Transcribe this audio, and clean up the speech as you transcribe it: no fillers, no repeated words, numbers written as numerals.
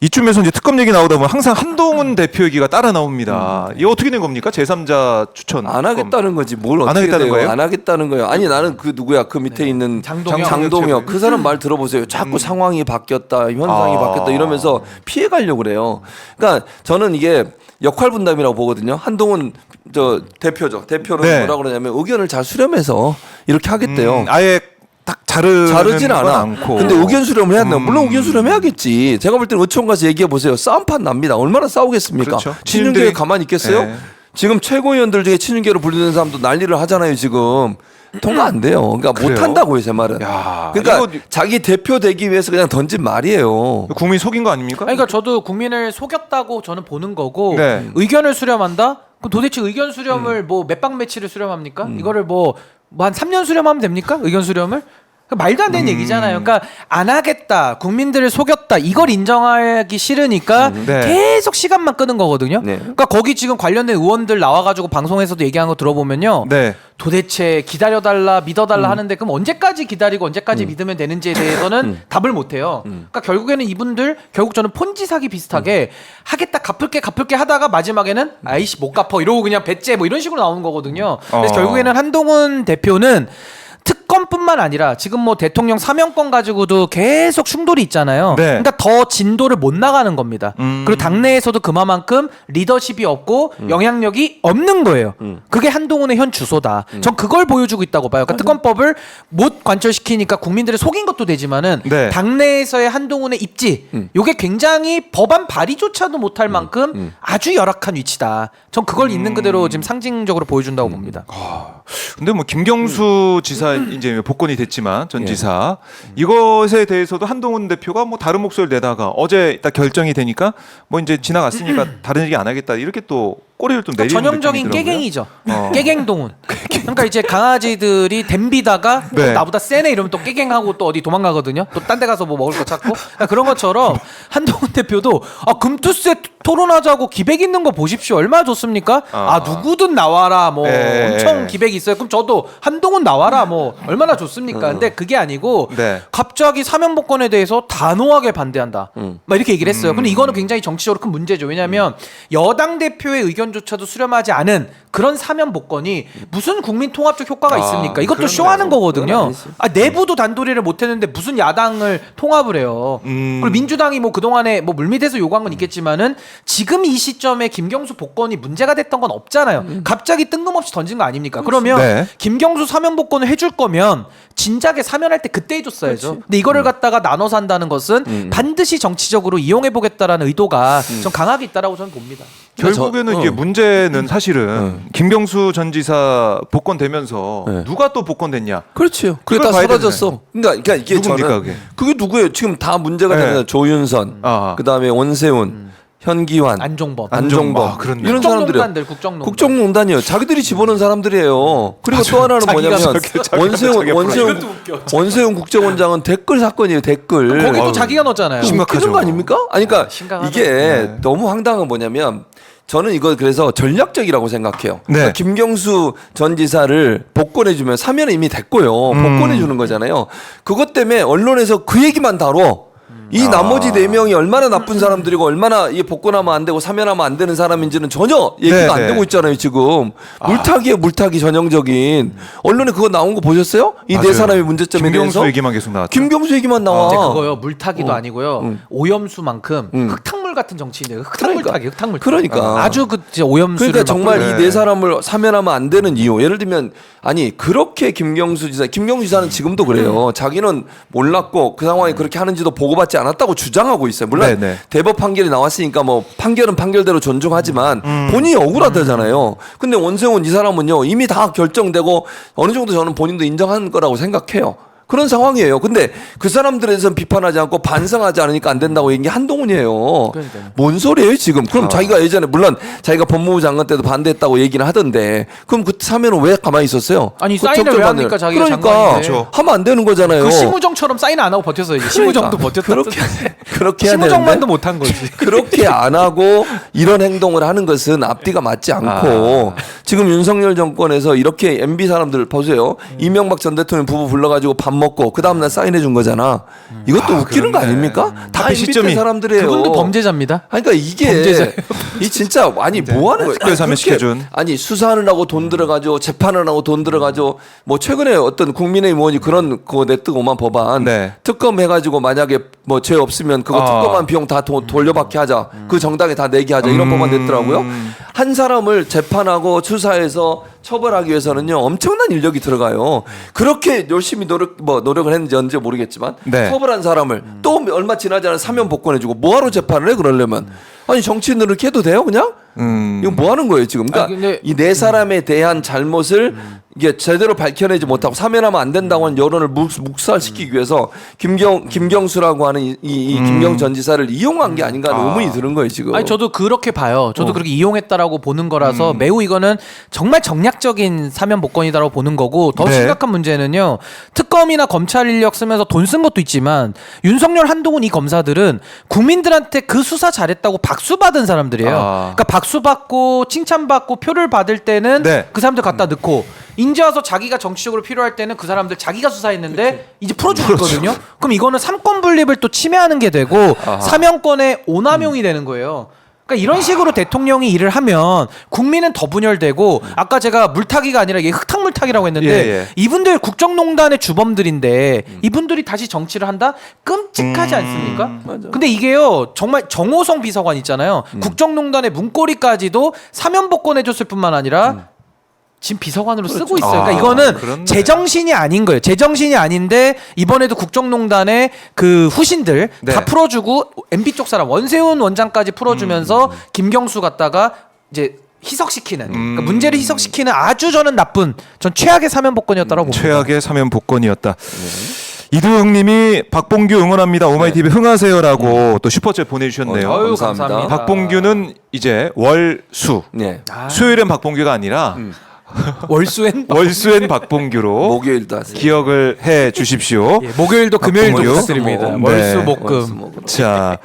이쯤에서 이제 특검 얘기 나오다 보면 항상 한동훈 대표 얘기가 따라 나옵니다. 이거 어떻게 된 겁니까? 제3자 추천. 안 하겠다는 거지. 뭘 안 어떻게 하겠다는 돼요? 거예요? 안 하겠다는 거예요. 아니 나는 그 누구야? 그 밑에 있는 장동혁 그 사람 말 들어보세요. 자꾸 상황이 바뀌었다, 현상이 바뀌었다 이러면서 피해 가려고 그래요. 그러니까 저는 이게 역할 분담이라고 보거든요. 한동훈 저 대표죠. 대표는 네. 뭐라 그러냐면 의견을 잘 수렴해서 이렇게 하겠대요. 아예 딱 자르진 않아. 않고. 근데 의견 수렴을 해야 된다. 물론 의견 수렴해야겠지. 제가 볼 때는 의총 가서 얘기해 보세요. 싸움판 납니다. 얼마나 싸우겠습니까? 그렇죠. 친윤계가 가만히 있겠어요? 네. 지금 최고위원들 중에 친윤계로 분류되는 사람도 난리를 하잖아요. 지금 통과 안 돼요. 그러니까 그래요? 못 한다고요, 제 말은. 야, 그러니까 이거 자기 대표 되기 위해서 그냥 던진 말이에요. 국민 속인 거 아닙니까? 아니, 그러니까 저도 국민을 속였다고 저는 보는 거고 네. 의견을 수렴한다? 그럼 도대체 의견 수렴을 뭐 몇 방 매치를 수렴합니까? 이거를 뭐 한 3년 수렴하면 됩니까? 의견 수렴을? 말도 안 되는 얘기잖아요. 그러니까 안 하겠다, 국민들을 속였다, 이걸 인정하기 싫으니까 네. 계속 시간만 끄는 거거든요. 네. 그러니까 거기 지금 관련된 의원들 나와가지고 방송에서도 얘기한 거 들어보면요. 네. 도대체 기다려달라, 믿어달라 하는데 그럼 언제까지 기다리고 언제까지 믿으면 되는지에 대해서는 답을 못해요. 그러니까 결국에는 이분들 결국 저는 폰지 사기 비슷하게 하겠다, 갚을게 하다가 마지막에는 아이씨 못 갚어 이러고 그냥 배째 뭐 이런 식으로 나오는 거거든요. 그래서 결국에는 한동훈 대표는 특검뿐만 아니라 지금 뭐 대통령 사면권 가지고도 계속 충돌이 있잖아요. 네. 그러니까 더 진도를 못 나가는 겁니다. 그리고 당내에서도 그만큼 리더십이 없고 영향력이 없는 거예요. 그게 한동훈의 현 주소다. 전 그걸 보여주고 있다고 봐요. 그러니까 특검법을 못 관철시키니까 국민들을 속인 것도 되지만은 네. 당내에서의 한동훈의 입지, 요게 굉장히 법안 발의조차도 못할 만큼 아주 열악한 위치다. 전 그걸 있는 그대로 지금 상징적으로 보여준다고 봅니다. 근데 뭐 김경수 지사 이제 복권이 됐지만 전 지사 이것에 대해서도 한동훈 대표가 뭐 다른 목소리를 내다가 어제 딱 결정이 되니까 뭐 이제 지나갔으니까 다른 얘기 안 하겠다 이렇게 또 꼬리를 좀 내리는 전형적인 느낌이 들어요. 깨갱이죠. 깨갱동훈. 그러니까 이제 강아지들이 댐비다가 네. 나보다 세네 이러면 또 깨갱하고 또 어디 도망가거든요. 또 딴 데 가서 뭐 먹을 거 찾고. 그러니까 그런 것처럼 한동훈 대표도 금투세 토론하자고 기백 있는 거 보십시오. 얼마나 좋습니까? 누구든 나와라. 뭐 엄청 기백이 있어요. 그럼 저도 한동훈 나와라. 뭐 얼마나 좋습니까? 근데 그게 아니고 네. 갑자기 사면복권에 대해서 단호하게 반대한다. 막 이렇게 얘기를 했어요. 근데 이거는 굉장히 정치적으로 큰 문제죠. 왜냐하면 여당 대표의 의견조차도 수렴하지 않은 그런 사면복권이 무슨 국민 통합적 효과가 있습니까? 이것도 쇼하는 거거든요. 내부도 단도리를 못했는데 무슨 야당을 통합을 해요. 그리고 민주당이 뭐 그동안에 뭐 물밑에서 요구한 건 있겠지만은 지금 이 시점에 김경수 복권이 문제가 됐던 건 없잖아요. 갑자기 뜬금없이 던진 거 아닙니까? 그러면 네. 김경수 사면 복권을 해줄 거면 진작에 사면할 때 그때 해줬어야죠. 근데 이거를 갖다가 나눠서 한다는 것은 반드시 정치적으로 이용해 보겠다라는 의도가 좀 강하게 있다라고 저는 봅니다. 결국에는 이게 문제는 사실은 김경수 전 지사 복권 되면서 누가 또 복권 됐냐? 그렇죠. 그게 그걸 다 봐야 사라졌어. 그러니까 이게 누굽니까, 저는 그게 누구예요? 지금 다 문제가 네. 되는 조윤선, 그다음에 원세훈, 현기환, 안종범. 그렇네. 이런 사람들이요. 국정농단들, 국정농단. 국정농단이요. 자기들이 집어넣은 사람들이에요. 그리고 또 하나는 뭐냐면 원세훈 국정원장은 댓글 사건이에요. 댓글. 거기도 자기가 넣었잖아요. 심각하죠. 거 아닙니까? 아니 그러니까 심각하죠. 이게 너무 황당한 건 뭐냐면 저는 이거 그래서 전략적이라고 생각해요. 네. 그러니까 김경수 전 지사를 복권해주면 사면은 이미 됐고요. 복권해주는 거잖아요. 그것 때문에 언론에서 그 얘기만 다뤄. 이 나머지 4명이 얼마나 나쁜 사람들이고 얼마나 이 복권하면 안 되고 사면하면 안 되는 사람인지는 전혀 얘기가 안 되고 있잖아요. 지금 물타기에 물타기 전형적인 언론에 그거 나온 거 보셨어요? 이 네 사람의 문제점에 김경수 대해서 얘기만 계속 나왔죠. 김경수 얘기만 나와. 이제 그거요. 물타기도 아니고요. 오염수만큼 흙탕물 같은 정치인데요. 흙탕물 타기, 흙탕물. 그러니까. 아주 그 진짜 오염수를. 그러니까 정말 막 이 네 사람을 사면하면 안 되는 이유. 예를 들면 아니 그렇게 김경수 지사는 지금도 그래요. 자기는 몰랐고 그 상황이 그렇게 하는지도 보고받지 않았다고 주장하고 있어요. 물론 네네. 대법 판결이 나왔으니까 뭐 판결은 판결대로 존중하지만 본인이 억울하다잖아요. 근데 원세훈 이 사람은요 이미 다 결정되고 어느 정도 저는 본인도 인정한 거라고 생각해요. 그런 상황이에요. 근데 그 사람들에 대해서는 비판하지 않고 반성하지 않으니까 안 된다고 얘기한 게 한동훈이에요. 그러니까요. 뭔 소리예요 지금? 그럼 자기가 예전에 물론 자기가 법무부 장관 때도 반대했다고 얘기는 하던데 그럼 그 사면은 왜 가만히 있었어요? 아니, 그 사인을 왜 적절반을. 합니까? 자기가 그러니까 장관인데. 그렇죠. 하면 안 되는 거잖아요. 그 심우정처럼 사인 안 하고 버텼어요. 이제 심우정도 버텼다. 그렇게 해야 심우정만도 되는데 못한 거지. 그렇게 안 하고 이런 행동을 하는 것은 앞뒤가 맞지 않고 지금 윤석열 정권에서 이렇게 MB 사람들 보세요. 이명박 전 대통령 부부 불러가지고 밥 먹고 그 다음날 사인해 준 거잖아. 이것도 웃기는 거 그렇네. 아닙니까? 다 답의 시점이. MB 때 사람들이에요. 그분도 범죄자입니다. 아니, 그러니까 이게 범죄자예요. 이 진짜 아니 뭐 하는 거야? 특별 사면 시켜준. 아니 수사를 하고 돈 들어가죠, 재판을 하고 돈 들어가죠. 뭐 최근에 어떤 국민의힘 의원이 그런 거 내뜨고 오만 법안 네. 특검 해가지고 만약에 뭐 죄 없으면 그거 특검한 비용 다 돌려받게 하자, 그 정당에 다 내게 하자 이런 법안 냈더라고요. 한 사람을 재판하고 수사해서 처벌하기 위해서는요 엄청난 인력이 들어가요. 그렇게 열심히 노력을 했는지 언제 모르겠지만 네. 처벌한 사람을 또 얼마 지나지 않아 사면 복권해주고 뭐하러 재판을 해 그러려면 아니 정치인들은 이렇게 해도 돼요 그냥? 이거 뭐 하는 거예요 지금? 그러니까 아니, 근데- 이 네 사람에 대한 잘못을 이게 제대로 밝혀내지 못하고 사면하면 안 된다고 하는 여론을 묵살시키기 위해서 김경수라고 하는 이 김경 전 지사를 이용한 게 아닌가 하는 의문이 드는 거예요 지금. 아니 저도 그렇게 봐요. 저도 그렇게 이용했다라고 보는 거라서 매우 이거는 정말 정략적인 사면 복권이다라고 보는 거고 더 네. 심각한 문제는요. 특검이나 검찰 인력 쓰면서 돈 쓴 것도 있지만 윤석열, 한동훈 이 검사들은 국민들한테 그 수사 잘했다고 박수 받은 사람들이에요. 아. 그러니까 박수 받고 칭찬받고 표를 받을 때는 네. 그 사람들 갖다 넣고 인제 와서 자기가 정치적으로 필요할 때는 그 사람들 자기가 수사했는데 이제 풀어주고 있거든요. 그럼 이거는 삼권 분립을 또 침해하는 게 되고 사면권의 오남용이 되는 거예요. 그러니까 이런 식으로 대통령이 일을 하면 국민은 더 분열되고 아까 제가 물타기가 아니라 이게 흙탕물타기라고 했는데 예, 예. 이분들 국정농단의 주범들인데 이분들이 다시 정치를 한다? 끔찍하지 않습니까? 맞아. 근데 이게요 정말 정호성 비서관 있잖아요. 국정농단의 문고리까지도 사면 복권해줬을 뿐만 아니라 지금 비서관으로 쓰고 있어요. 그러니까 아, 이거는 그렇네. 제정신이 아닌 거예요. 제정신이 아닌데 이번에도 국정농단의 그 후신들 네. 다 풀어주고 MB 쪽 사람 원세훈 원장까지 풀어주면서 김경수 갖다가 이제 희석시키는 그러니까 문제를 희석시키는 아주 저는 나쁜 전 최악의 사면 복권이었다고 봅니다. 최악의 사면 복권이었다. 이두흥님이 박봉규 응원합니다. 오마이TV 흥하세요라고 또 슈퍼챗 보내주셨네요. 아유, 감사합니다. 감사합니다. 박봉규는 이제 월수 네. 수요일엔 박봉규가 아니라 월수엔 월수엔 박봉규로 목요일도 하세요. 기억을 해 주십시오. 예, 목요일도 금요일도 박봉규. 부탁드립니다. 네. 월수목금. 월수목금. 자,